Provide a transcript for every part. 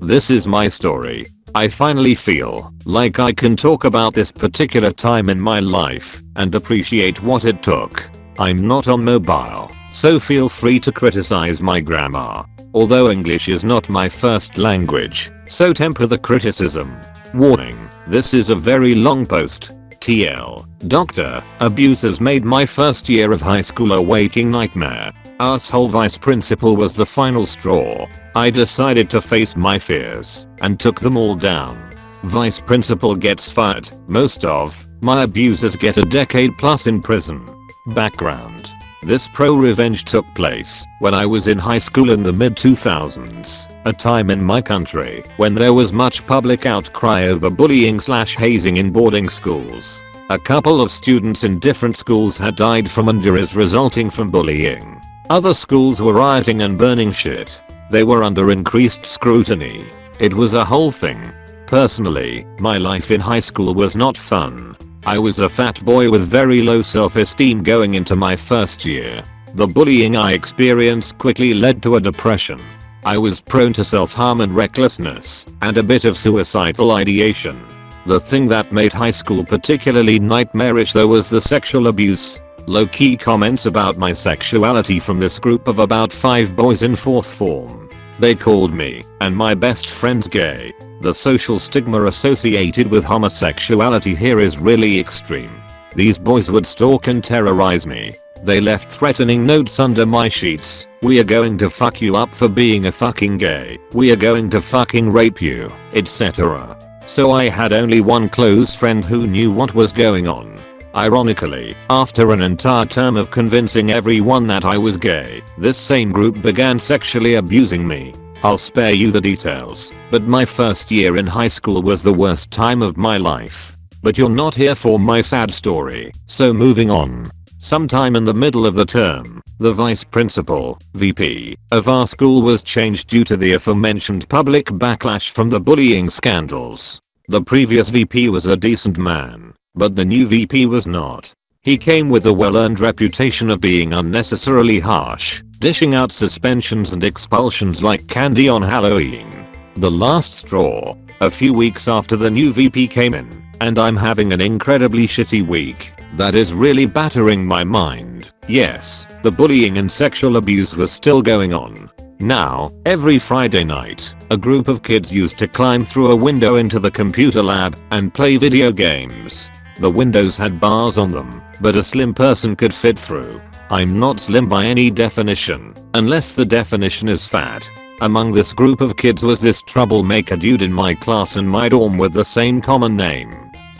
This is my story. I finally feel like I can talk about this particular time in my life and appreciate what it took. I'm not on mobile, so feel free to criticize my grammar. Although English is not my first language, so temper the criticism. Warning, this is a very long post. TL. Doctor, abuse has made my first year of high school a waking nightmare. Asshole vice principal was the final straw. I decided to face my fears and took them all down. Vice principal gets fired. Most of my abusers get a decade plus in prison. Background. This pro-revenge took place when I was in high school in the mid-2000s, a time in my country when there was much public outcry over bullying/hazing in boarding schools. A couple of students in different schools had died from injuries resulting from bullying. Other schools were rioting and burning shit. They were under increased scrutiny. It was a whole thing. Personally, my life in high school was not fun. I was a fat boy with very low self-esteem going into my first year. The bullying I experienced quickly led to a depression. I was prone to self-harm and recklessness, and a bit of suicidal ideation. The thing that made high school particularly nightmarish though was the sexual abuse. Low-key comments about my sexuality from this group of about 5 boys in 4th form. They called me and my best friends gay. The social stigma associated with homosexuality here is really extreme. These boys would stalk and terrorize me. They left threatening notes under my sheets. We are going to fuck you up for being a fucking gay. We are going to fucking rape you, etc. So I had only one close friend who knew what was going on. Ironically, after an entire term of convincing everyone that I was gay, this same group began sexually abusing me. I'll spare you the details, but my first year in high school was the worst time of my life. But you're not here for my sad story, so moving on. Sometime in the middle of the term, the vice principal, VP, of our school was changed due to the aforementioned public backlash from the bullying scandals. The previous VP was a decent man, but the new VP was not. He came with a well-earned reputation of being unnecessarily harsh, dishing out suspensions and expulsions like candy on Halloween. The last straw. A few weeks after the new VP came in, and I'm having an incredibly shitty week that is really battering my mind. Yes, the bullying and sexual abuse was still going on. Now, every Friday night, a group of kids used to climb through a window into the computer lab and play video games. The windows had bars on them, but a slim person could fit through. I'm not slim by any definition, unless the definition is fat. Among this group of kids was this troublemaker dude in my class and my dorm with the same common name.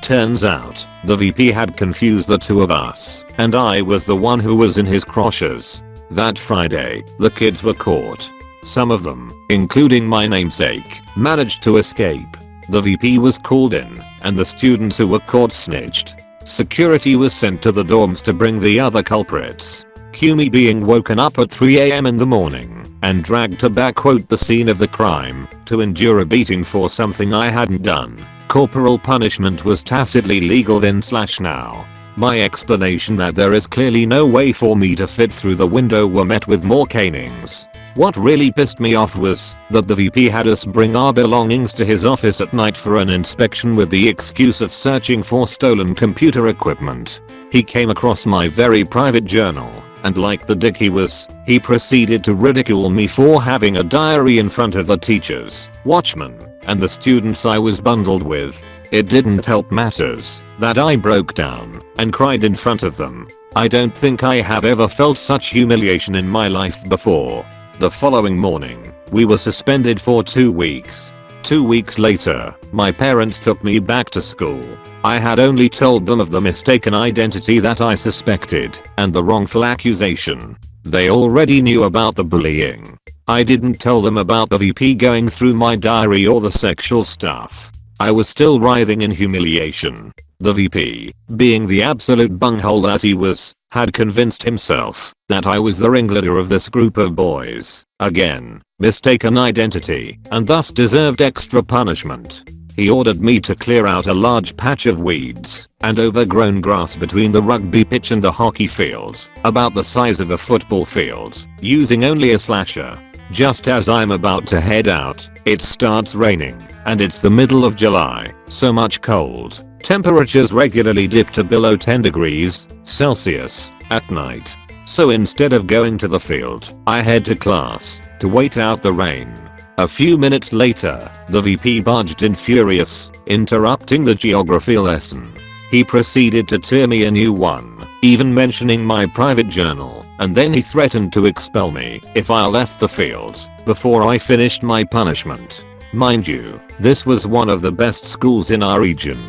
Turns out, the VP had confused the two of us, and I was the one who was in his crotches. That Friday, the kids were caught. Some of them, including my namesake, managed to escape. The VP was called in, and the students who were caught snitched. Security was sent to the dorms to bring the other culprits. Cue me being woken up at 3 AM in the morning and dragged to the scene of the crime to endure a beating for something I hadn't done. Corporal punishment was tacitly legal then/now. My explanation that there is clearly no way for me to fit through the window were met with more canings. What really pissed me off was that the VP had us bring our belongings to his office at night for an inspection with the excuse of searching for stolen computer equipment. He came across my very private journal, and like the dick he was, he proceeded to ridicule me for having a diary in front of the teachers, watchmen, and the students I was bundled with. It didn't help matters that I broke down and cried in front of them. I don't think I have ever felt such humiliation in my life before. The following morning, we were suspended for 2 weeks. 2 weeks later, my parents took me back to school. I had only told them of the mistaken identity that I suspected and the wrongful accusation. They already knew about the bullying. I didn't tell them about the VP going through my diary or the sexual stuff. I was still writhing in humiliation. The VP, being the absolute bunghole that he was, had convinced himself that I was the ringleader of this group of boys. Again, mistaken identity, and thus deserved extra punishment. He ordered me to clear out a large patch of weeds and overgrown grass between the rugby pitch and the hockey field, about the size of a football field, using only a slasher. Just as I'm about to head out, it starts raining, and it's the middle of July, so much cold. Temperatures regularly dip to below 10 degrees Celsius at night. So instead of going to the field, I head to class to wait out the rain. A few minutes later, the VP barged in furious, interrupting the geography lesson. He proceeded to tear me a new one, even mentioning my private journal, and then he threatened to expel me if I left the field before I finished my punishment. Mind you, this was one of the best schools in our region.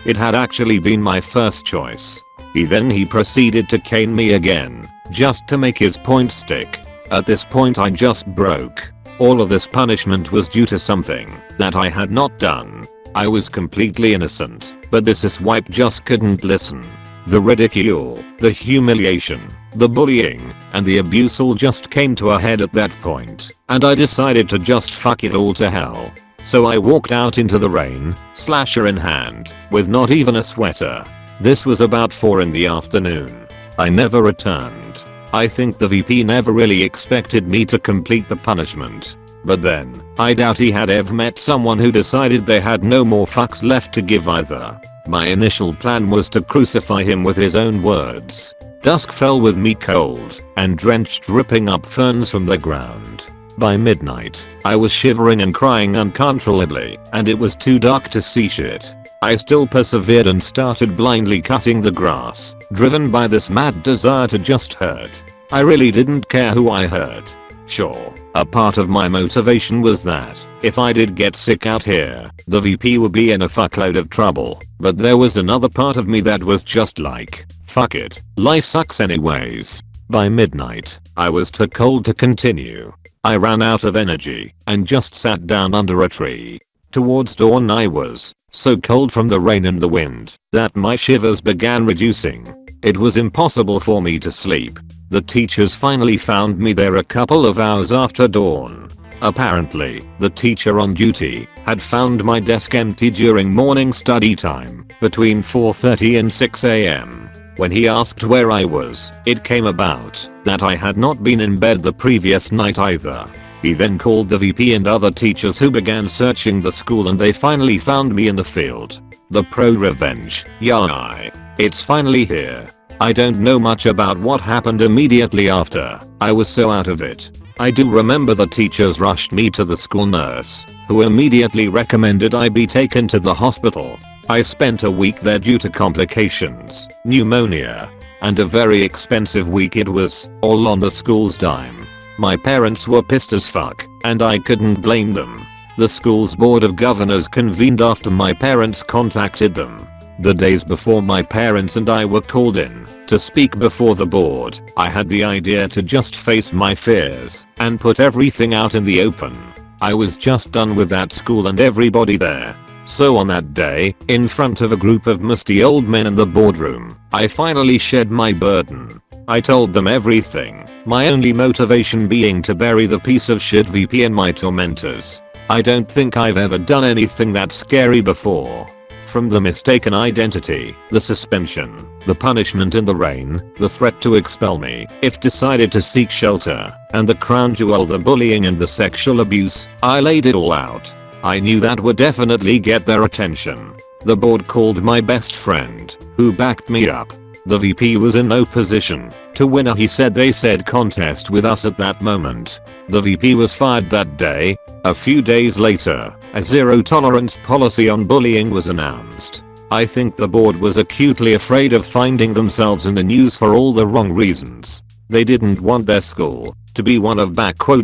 It had actually been my first choice. He proceeded to cane me again, just to make his point stick. At this point I just broke. All of this punishment was due to something that I had not done. I was completely innocent, but this asswipe just couldn't listen. The ridicule, the humiliation, the bullying, and the abuse all just came to a head at that point, and I decided to just fuck it all to hell. So I walked out into the rain, slasher in hand, with not even a sweater. This was about 4 in the afternoon. I never returned. I think the VP never really expected me to complete the punishment. But then, I doubt he had ever met someone who decided they had no more fucks left to give either. My initial plan was to crucify him with his own words. Dusk fell with me cold and drenched, ripping up ferns from the ground. By midnight, I was shivering and crying uncontrollably, and it was too dark to see shit. I still persevered and started blindly cutting the grass, driven by this mad desire to just hurt. I really didn't care who I hurt. Sure, a part of my motivation was that, if I did get sick out here, the VP would be in a fuckload of trouble, but there was another part of me that was just like, fuck it, life sucks anyways. By midnight, I was too cold to continue. I ran out of energy and just sat down under a tree. Towards dawn I was so cold from the rain and the wind that my shivers began reducing. It was impossible for me to sleep. The teachers finally found me there a couple of hours after dawn. Apparently, the teacher on duty had found my desk empty during morning study time between 4:30 and 6 AM. When he asked where I was, it came about that I had not been in bed the previous night either. He then called the VP and other teachers, who began searching the school, and they finally found me in the field. The pro-revenge, yay. It's finally here. I don't know much about what happened immediately after. I was so out of it. I do remember the teachers rushed me to the school nurse, who immediately recommended I be taken to the hospital. I spent a week there due to complications, pneumonia, and a very expensive week it was, all on the school's dime. My parents were pissed as fuck, and I couldn't blame them. The school's board of governors convened after my parents contacted them. The days before my parents and I were called in to speak before the board, I had the idea to just face my fears and put everything out in the open. I was just done with that school and everybody there. So on that day, in front of a group of musty old men in the boardroom, I finally shed my burden. I told them everything, my only motivation being to bury the piece of shit VP and my tormentors. I don't think I've ever done anything that scary before. From the mistaken identity, the suspension, the punishment in the rain, the threat to expel me if decided to seek shelter, and the crown jewel, the bullying and the sexual abuse, I laid it all out. I knew that would definitely get their attention. The board called my best friend, who backed me up. The VP was in no position to win a they said contest with us at that moment. The VP was fired that day. A few days later, a zero tolerance policy on bullying was announced. I think the board was acutely afraid of finding themselves in the news for all the wrong reasons. They didn't want their school to be one of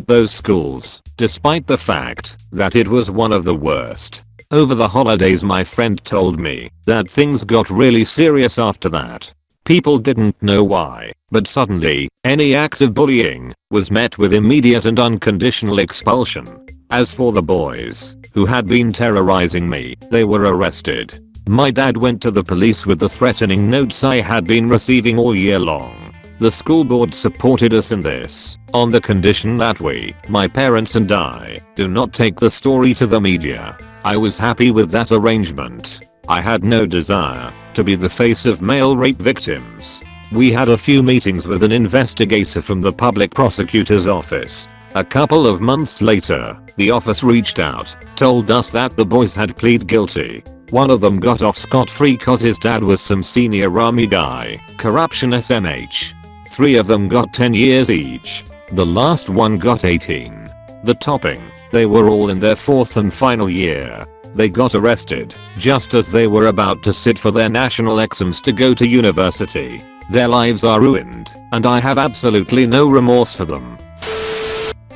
those schools, despite the fact that it was one of the worst. Over the holidays my friend told me that things got really serious after that. People didn't know why, but suddenly, any act of bullying was met with immediate and unconditional expulsion. As for the boys who had been terrorizing me, they were arrested. My dad went to the police with the threatening notes I had been receiving all year long. The school board supported us in this, on the condition that we, my parents and I, do not take the story to the media. I was happy with that arrangement. I had no desire to be the face of male rape victims. We had a few meetings with an investigator from the public prosecutor's office. A couple of months later, the office reached out, told us that the boys had pleaded guilty. One of them got off scot-free cause his dad was some senior army guy, corruption SMH. 3 of them got 10 years each. The last one got 18. The topping, they were all in their 4th and final year. They got arrested just as they were about to sit for their national exams to go to university. Their lives are ruined, and I have absolutely no remorse for them.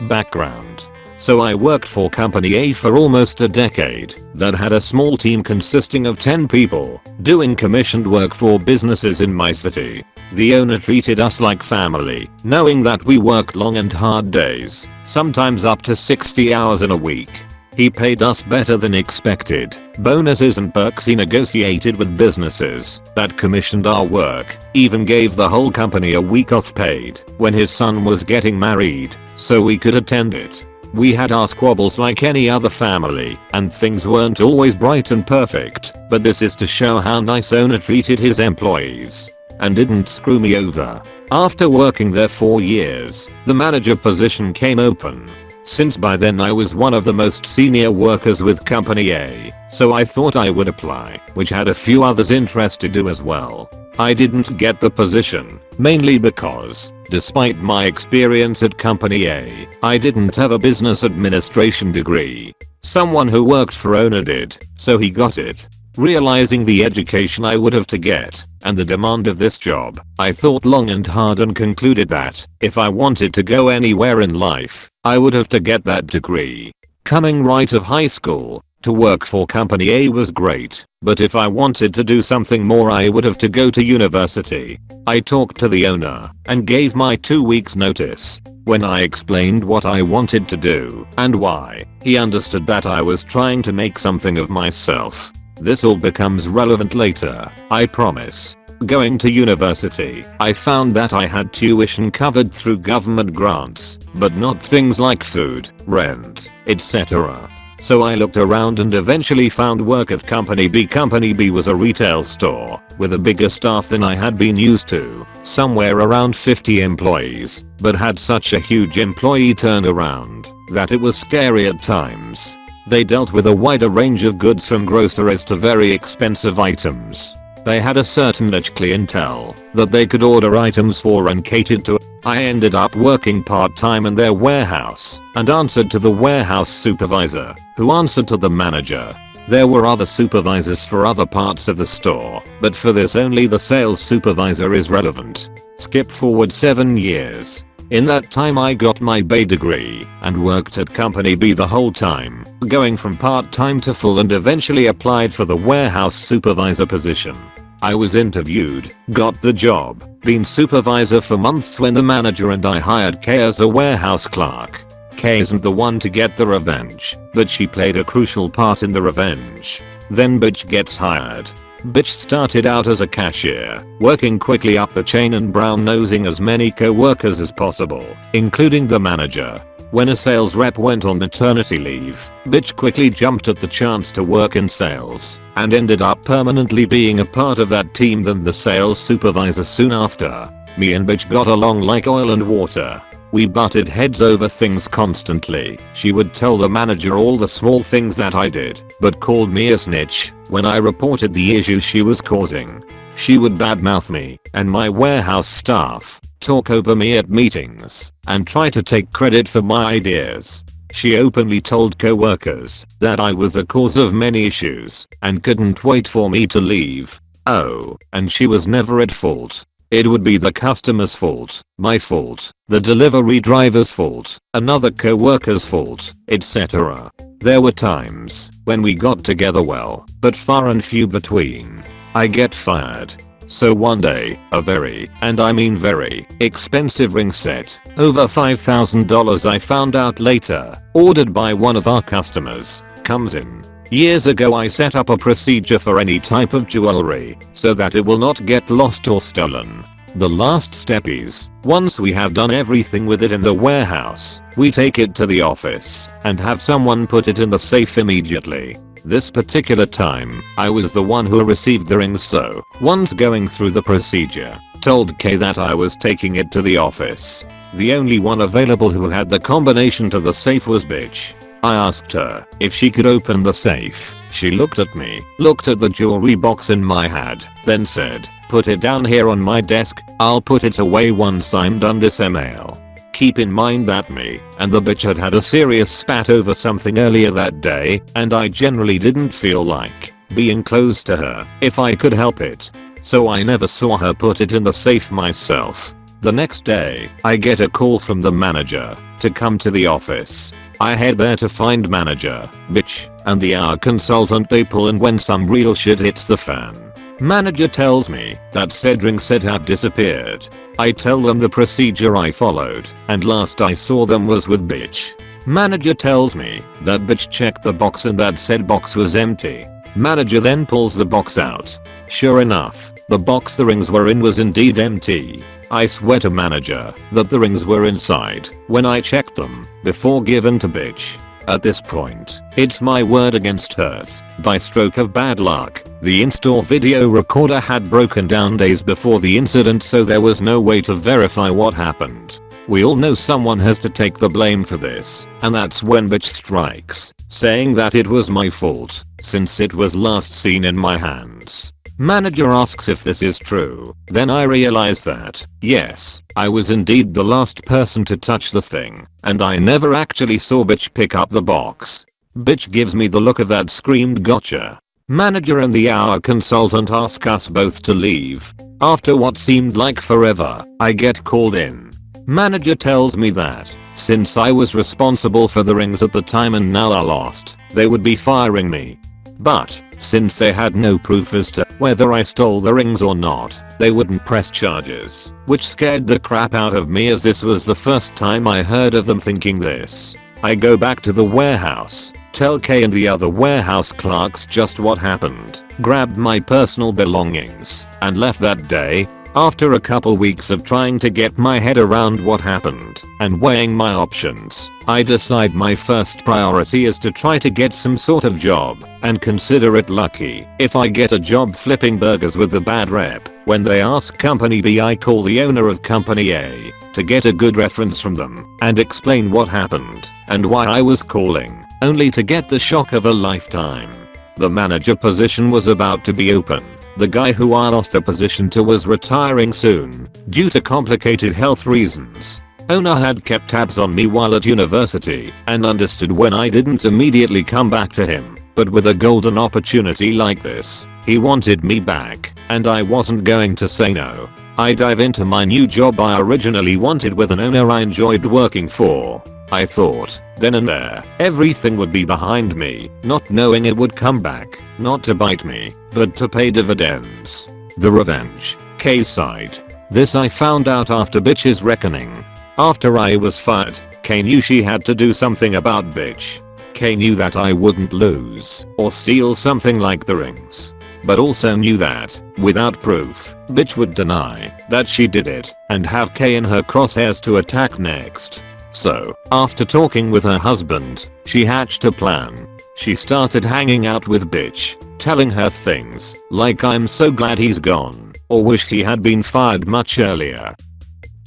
Background. So I worked for Company A for almost a decade that had a small team consisting of 10 people doing commissioned work for businesses in my city. The owner treated us like family, knowing that we worked long and hard days, sometimes up to 60 hours in a week. He paid us better than expected. Bonuses and perks he negotiated with businesses that commissioned our work. Even gave the whole company a week off paid when his son was getting married, so we could attend it. We had our squabbles like any other family, and things weren't always bright and perfect, but this is to show how nice owner treated his employees and didn't screw me over. After working there 4 years, the manager position came open. Since by then I was one of the most senior workers with Company A, so I thought I would apply, which had a few others interested to as well. I didn't get the position, mainly because, despite my experience at Company A, I didn't have a business administration degree. Someone who worked for owner did, so he got it. Realizing the education I would have to get, and the demand of this job, I thought long and hard and concluded that, if I wanted to go anywhere in life, I would have to get that degree. Coming right of high school, to work for Company A was great, but if I wanted to do something more I would have to go to university. I talked to the owner, and gave my 2 weeks notice. When I explained what I wanted to do, and why, he understood that I was trying to make something of myself. This all becomes relevant later, I promise. Going to university, I found that I had tuition covered through government grants, but not things like food, rent, etc. So I looked around and eventually found work at Company B. Company B was a retail store with a bigger staff than I had been used to, somewhere around 50 employees, but had such a huge employee turnaround that it was scary at times. They dealt with a wider range of goods from groceries to very expensive items. They had a certain niche clientele that they could order items for and catered to. I ended up working part-time in their warehouse and answered to the warehouse supervisor, who answered to the manager. There were other supervisors for other parts of the store, but for this only the sales supervisor is relevant. Skip forward 7 years. In that time I got my BA degree and worked at Company B the whole time, going from part-time to full, and eventually applied for the warehouse supervisor position. I was interviewed, got the job, been supervisor for months when the manager and I hired Kay as a warehouse clerk. Kay isn't the one to get the revenge, but she played a crucial part in the revenge. Then Bitch gets hired. Bitch started out as a cashier, working quickly up the chain and brown-nosing as many co-workers as possible, including the manager. When a sales rep went on maternity leave, Bitch quickly jumped at the chance to work in sales, and ended up permanently being a part of that team than the sales supervisor soon after. Me and Bitch got along like oil and water. We butted heads over things constantly. She would tell the manager all the small things that I did, but called me a snitch when I reported the issues she was causing. She would badmouth me and my warehouse staff, talk over me at meetings, and try to take credit for my ideas. She openly told co-workers that I was the cause of many issues and couldn't wait for me to leave. Oh, and she was never at fault. It would be the customer's fault, my fault, the delivery driver's fault, another co-worker's fault, etc. There were times when we got together well, but far and few between. I get fired. So one day, a very, and I mean very, expensive ring set, over $5,000 I found out later, ordered by one of our customers, comes in. Years ago I set up a procedure for any type of jewelry so that it will not get lost or stolen. The last step is, once we have done everything with it in the warehouse, we take it to the office and have someone put it in the safe immediately. This particular time, I was the one who received the ring, so once going through the procedure, told Kay that I was taking it to the office. The only one available who had the combination to the safe was bitch. I asked her if she could open the safe. She looked at me, looked at the jewelry box in my hand, then said, "Put it down here on my desk, I'll put it away once I'm done this email." Keep in mind that me and the bitch had a serious spat over something earlier that day, and I generally didn't feel like being close to her if I could help it. So I never saw her put it in the safe myself. The next day, I get a call from the manager to come to the office. I head there to find manager, bitch, and the HR consultant they pull in when some real shit hits the fan. Manager tells me that said ring set had disappeared. I tell them the procedure I followed, and last I saw them was with bitch. Manager tells me that bitch checked the box and that said box was empty. Manager then pulls the box out. Sure enough, the box the rings were in was indeed empty. I swear to manager that the rings were inside when I checked them before given to bitch. At this point, it's my word against hers. By stroke of bad luck, the in-store video recorder had broken down days before the incident, so there was no way to verify what happened. We all know someone has to take the blame for this, and that's when bitch strikes, saying that it was my fault since it was last seen in my hands. Manager asks if this is true. Then I realize that, yes, I was indeed the last person to touch the thing, and I never actually saw bitch pick up the box. Bitch gives me the look of that screamed gotcha. Manager and the HR consultant ask us both to leave. After what seemed like forever, I get called in. Manager tells me that, since I was responsible for the rings at the time and now are lost, they would be firing me. But, since they had no proof as to whether I stole the rings or not, they wouldn't press charges, which scared the crap out of me as this was the first time I heard of them thinking this. I go back to the warehouse, tell Kay and the other warehouse clerks just what happened, grabbed my personal belongings, and left that day. After a couple weeks of trying to get my head around what happened and weighing my options, I decide my first priority is to try to get some sort of job and consider it lucky if I get a job flipping burgers with a bad rep. When they ask company B, I call the owner of company A to get a good reference from them and explain what happened and why I was calling, only to get the shock of a lifetime. The manager position was about to be open. The guy who I lost the position to was retiring soon due to complicated health reasons. Owner had kept tabs on me while at university and understood when I didn't immediately come back to him, but with a golden opportunity like this, he wanted me back, and I wasn't going to say no. I dive into my new job I originally wanted with an owner I enjoyed working for. I thought, then and there, everything would be behind me, not knowing it would come back, not to bite me, but to pay dividends. The revenge. Kay side. This I found out after bitch's reckoning. After I was fired, Kay knew she had to do something about bitch. Kay knew that I wouldn't lose or steal something like the rings, but also knew that, without proof, bitch would deny that she did it and have Kay in her crosshairs to attack next. So, after talking with her husband, she hatched a plan. She started hanging out with bitch, telling her things like I'm so glad he's gone, or wish he had been fired much earlier.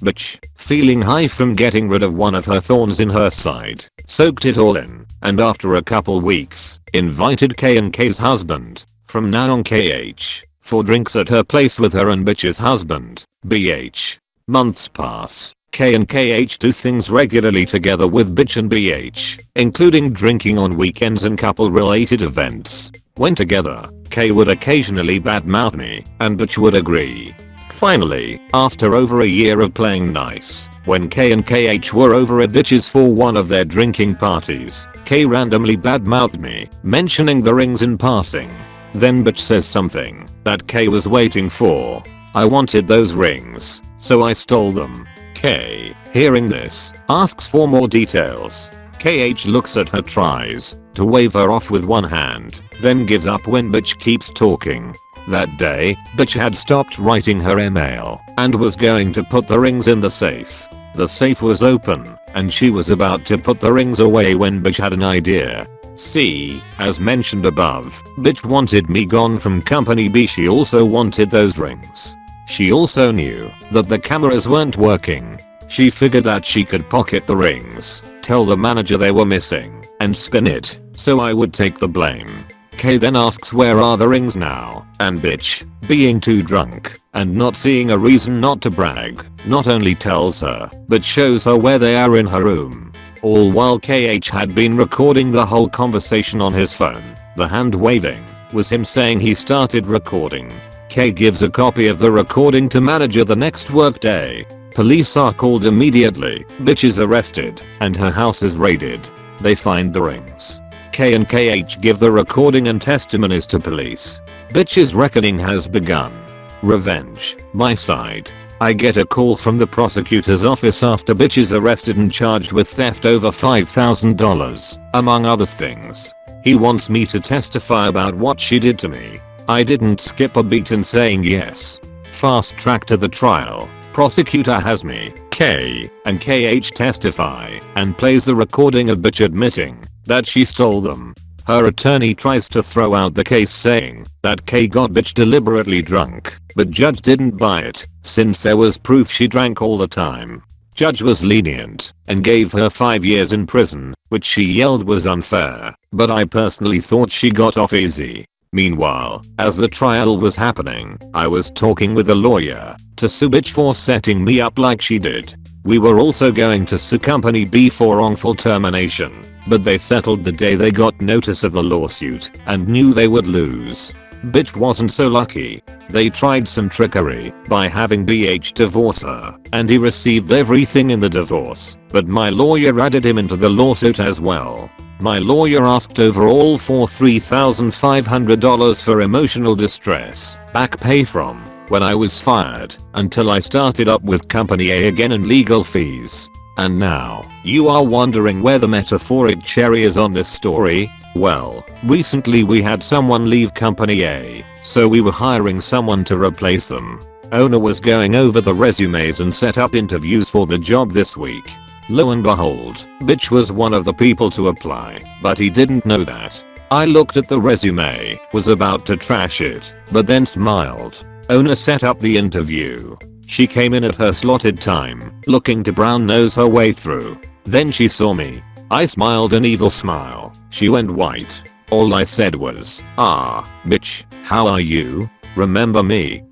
Bitch, feeling high from getting rid of one of her thorns in her side, soaked it all in, and after a couple weeks, invited Kay and Kay's husband, from now on KH, for drinks at her place with her and bitch's husband, BH. Months pass. Kay and KH do things regularly together with bitch and BH, including drinking on weekends and couple related events. When together, Kay would occasionally badmouth me, and bitch would agree. Finally, after over a year of playing nice, when Kay and KH were over at bitch's for one of their drinking parties, Kay randomly badmouthed me, mentioning the rings in passing. Then bitch says something that Kay was waiting for. I wanted those rings, so I stole them. Kay, hearing this, asks for more details. KH looks at her, tries to wave her off with one hand, then gives up when bitch keeps talking. That day, bitch had stopped writing her email and was going to put the rings in the safe. The safe was open, and she was about to put the rings away when bitch had an idea. See, as mentioned above, bitch wanted me gone from company B. She also wanted those rings. She also knew that the cameras weren't working. She figured that she could pocket the rings, tell the manager they were missing, and spin it, so I would take the blame. K then asks where are the rings now, and bitch, being too drunk, and not seeing a reason not to brag, not only tells her, but shows her where they are in her room. All while KH had been recording the whole conversation on his phone. The hand waving was him saying he started recording. K gives a copy of the recording to manager the next workday. Police are called immediately, bitch is arrested, and her house is raided. They find the rings. K and KH give the recording and testimonies to police. Bitch's reckoning has begun. Revenge, my side. I get a call from the prosecutor's office after bitch is arrested and charged with theft over $5,000, among other things. He wants me to testify about what she did to me. I didn't skip a beat in saying yes. Fast track to the trial. Prosecutor has me, K, and KH testify, and plays the recording of bitch admitting that she stole them. Her attorney tries to throw out the case saying that K got bitch deliberately drunk, but judge didn't buy it, since there was proof she drank all the time. Judge was lenient and gave her 5 years in prison, which she yelled was unfair, but I personally thought she got off easy. Meanwhile, as the trial was happening, I was talking with a lawyer to sue bitch for setting me up like she did. We were also going to sue company B for wrongful termination, but they settled the day they got notice of the lawsuit and knew they would lose. Bitch wasn't so lucky. They tried some trickery by having BH divorce her, and he received everything in the divorce, but my lawyer added him into the lawsuit as well. My lawyer asked overall for $3,500 for emotional distress, back pay from when I was fired until I started up with company A again and legal fees. And now, you are wondering where the metaphoric cherry is on this story? Well, recently we had someone leave company A, so we were hiring someone to replace them. Owner was going over the resumes and set up interviews for the job this week. Lo and behold, bitch was one of the people to apply, but he didn't know that. I looked at the resume, was about to trash it, but then smiled. Owner set up the interview. She came in at her slotted time, looking to brown nose her way through. Then she saw me. I smiled an evil smile. She went white. All I said was, "Ah, bitch, how are you? Remember me?"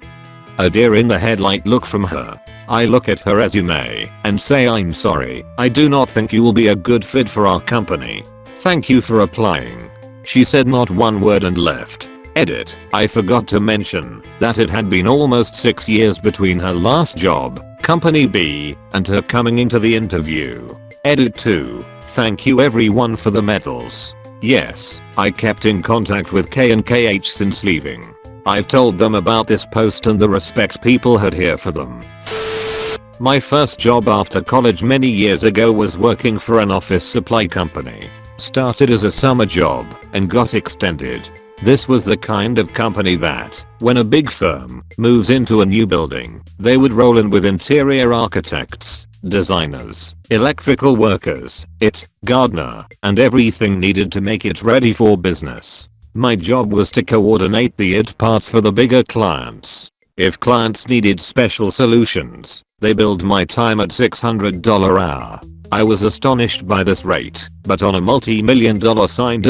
A deer in the headlight look from her. I look at her resume and say, "I'm sorry, I do not think you will be a good fit for our company. Thank you for applying." She said not one word and left. Edit. I forgot to mention that it had been almost 6 years between her last job, company B, and her coming into the interview. Edit 2. Thank you everyone for the medals. Yes, I kept in contact with K and KH since leaving. I've told them about this post and the respect people had here for them. My first job after college many years ago was working for an office supply company. Started as a summer job and got extended. This was the kind of company that, when a big firm moves into a new building, they would roll in with interior architects, designers, electrical workers, gardener, and everything needed to make it ready for business. My job was to coordinate the parts for the bigger clients. If clients needed special solutions, they billed my time at $600 hour. I was astonished by this rate, but on a multi-million dollar sign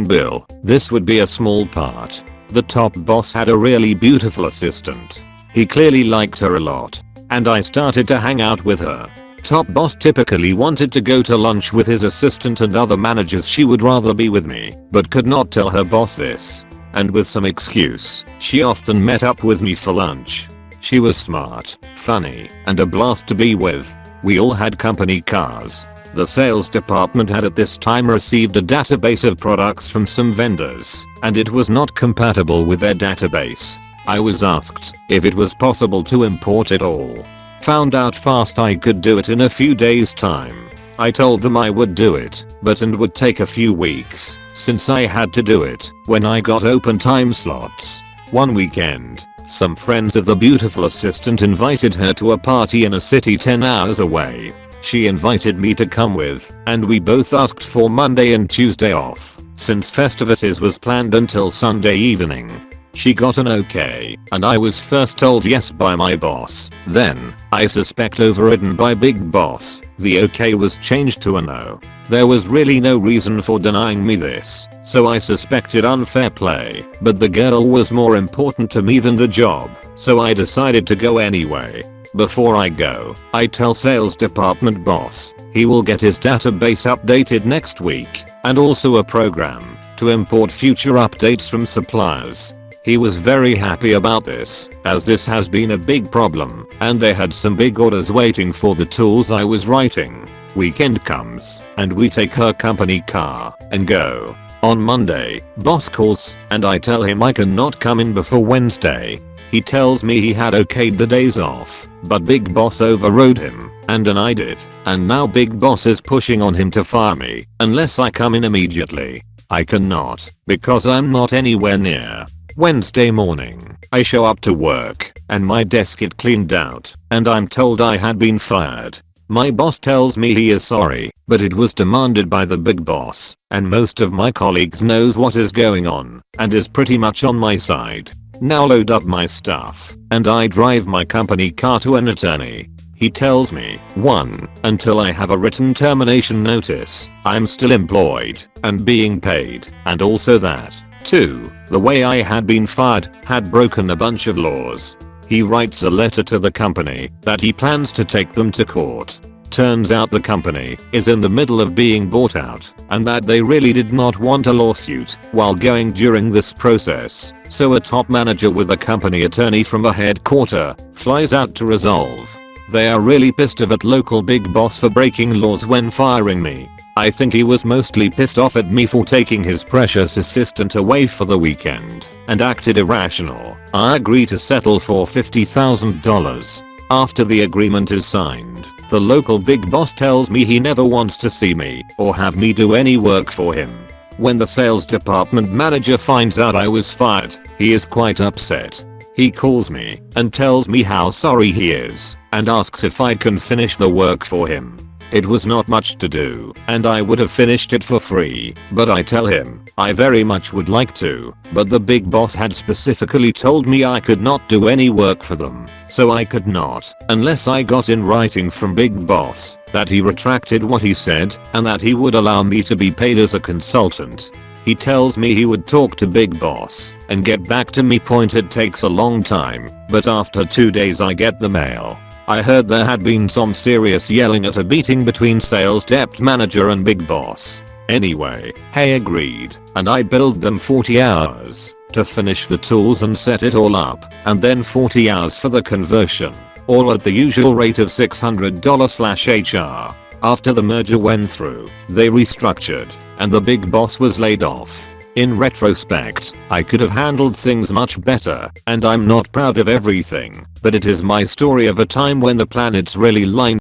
bill, this would be a small part. The top boss had a really beautiful assistant. He clearly liked her a lot, and I started to hang out with her. Top boss typically wanted to go to lunch with his assistant and other managers. She would rather be with me, but could not tell her boss this. And with some excuse, she often met up with me for lunch. She was smart, funny, and a blast to be with. We all had company cars. The sales department had at this time received a database of products from some vendors, and it was not compatible with their database. I was asked if it was possible to import it all. Found out fast I could do it in a few days time. I told them I would do it, but it would take a few weeks, since I had to do it when I got open time slots. One weekend, some friends of the beautiful assistant invited her to a party in a city 10 hours away. She invited me to come with, and we both asked for Monday and Tuesday off, since festivities was planned until Sunday evening. She got an okay, and I was first told yes by my boss. Then, I suspect overridden by big boss, the okay was changed to a no. There was really no reason for denying me this, so I suspected unfair play, but the girl was more important to me than the job, so I decided to go anyway. Before I go, I tell sales department boss he will get his database updated next week, and also a program to import future updates from suppliers. He was very happy about this, as this has been a big problem, and they had some big orders waiting for the tools I was writing. Weekend comes, and we take her company car and go. On Monday, boss calls, and I tell him I cannot come in before Wednesday. He tells me he had okayed the days off, but big boss overrode him and denied it, and now big boss is pushing on him to fire me unless I come in immediately. I cannot, because I'm not anywhere near. Wednesday morning, I show up to work, and my desk get cleaned out, and I'm told I had been fired. My boss tells me he is sorry, but it was demanded by the big boss, and most of my colleagues knows what is going on, and is pretty much on my side. Now load up my stuff, and I drive my company car to an attorney. He tells me, 1. Until I have a written termination notice, I'm still employed and being paid, and also that 2. The way I had been fired had broken a bunch of laws. He writes a letter to the company that he plans to take them to court. Turns out the company is in the middle of being bought out, and that they really did not want a lawsuit while going during this process, so a top manager with a company attorney from a headquarter flies out to resolve. They are really pissed off at local big boss for breaking laws when firing me. I think he was mostly pissed off at me for taking his precious assistant away for the weekend and acted irrational. I agree to settle for $50,000. After the agreement is signed, the local big boss tells me he never wants to see me or have me do any work for him. When the sales department manager finds out I was fired, he is quite upset. He calls me and tells me how sorry he is and asks if I can finish the work for him. It was not much to do, and I would have finished it for free, but I tell him I very much would like to, but the big boss had specifically told me I could not do any work for them, so I could not, unless I got in writing from big boss that he retracted what he said and that he would allow me to be paid as a consultant. He tells me he would talk to big boss and get back to me. It takes a long time, but after 2 days I get the mail. I heard there had been some serious yelling at a meeting between sales dep manager and big boss. Anyway, he agreed, and I billed them 40 hours to finish the tools and set it all up, and then 40 hours for the conversion, all at the usual rate of $600/HR. After the merger went through, they restructured, and the big boss was laid off. In retrospect, I could have handled things much better, and I'm not proud of everything, but it is my story of a time when the planets really lined